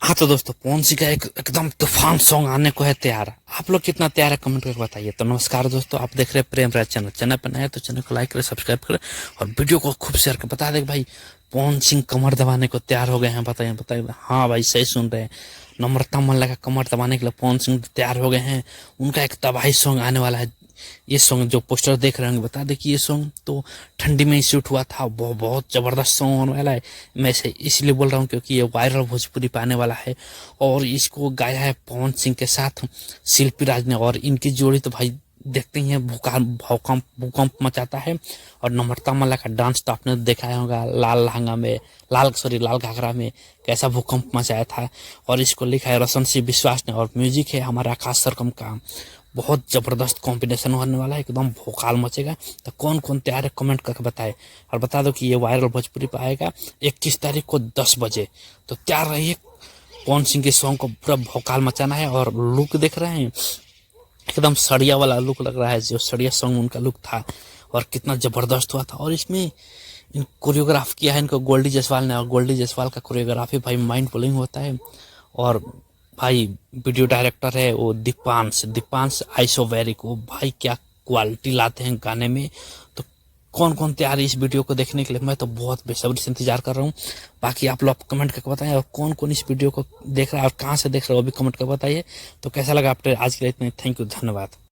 हाँ तो दोस्तों पवन सिंह का एक एकदम तूफान सॉन्ग आने को है तैयार। आप लोग कितना तैयार है कमेंट करके बताइए। तो नमस्कार दोस्तों, आप देख रहे हैं प्रेम राज चैनल। चैनल पर नया है तो चैनल को लाइक करें, सब्सक्राइब करें और वीडियो को खूब शेयर करें। बता दे भाई पवन सिंह कमर दबाने को तैयार हो गए हैं। बताइए बताइए। हाँ भाई सही सुन रहे हैं। नम्रता मल्ला का कमर दबाने के लिए पवन सिंह तैयार हो गए हैं। उनका एक तबाही सॉन्ग आने वाला है। ये सॉन्ग जो पोस्टर देख रहे होंगे, बता दें कि ये सॉन्ग तो ठंडी में ही शूट हुआ था। बहुत जबरदस्त सॉन्ग होने वाला है। मैं इसे इसलिए बोल रहा हूँ क्योंकि ये वायरल भोजपुरी पे आने वाला है और इसको गाया है पवन सिंह के साथ शिल्पी राज ने। और इनकी जोड़ी तो भाई देखते ही हैं, भूकंप भूकंप मचाता है। और नम्रता मल्ला का डांस तो आपने देखा होगा, लाल लहंगा में, लाल घाघरा में कैसा भूकंप मचाया था। और इसको लिखा है रोशन सी विश्वास ने और म्यूजिक है हमारा आकाश सरगम का। बहुत जबरदस्त कॉम्बिनेशन होने वाला है, एकदम भोकाल मचेगा। तो कौन कौन तैयार है कमेंट करके बताए। और बता दो कि ये वायरल भोजपुरी पे आएगा 21 तारीख को 10 बजे। तो तैयार रहिए, पवन सिंह के सॉन्ग को पूरा भोकाल मचाना है। और लुक देख रहे हैं, एकदम सड़िया वाला लुक लग रहा है, जो सड़िया सॉन्ग उनका लुक था और कितना जबरदस्त हुआ था। और इसमें इन कोरियोग्राफ किया है इनको गोल्डी जायसवाल ने। और गोल्डी जायसवाल का कोरियोग्राफी भाई माइंड ब्लोइंग होता है। और भाई वीडियो डायरेक्टर है वो दीपांश आइसोवेरिक। वो भाई क्या क्वालिटी लाते हैं गाने में। तो कौन कौन तैयार है इस वीडियो को देखने के लिए, मैं तो बहुत बेसब्री से इंतजार कर रहा हूँ। बाकी आप लोग कमेंट करके बताएं और कौन कौन इस वीडियो को देख रहा है और कहाँ से देख रहे हो वो भी कमेंट करके बताइए। तो कैसा लगा आपने आज के लिए इतना, थैंक यू, धन्यवाद।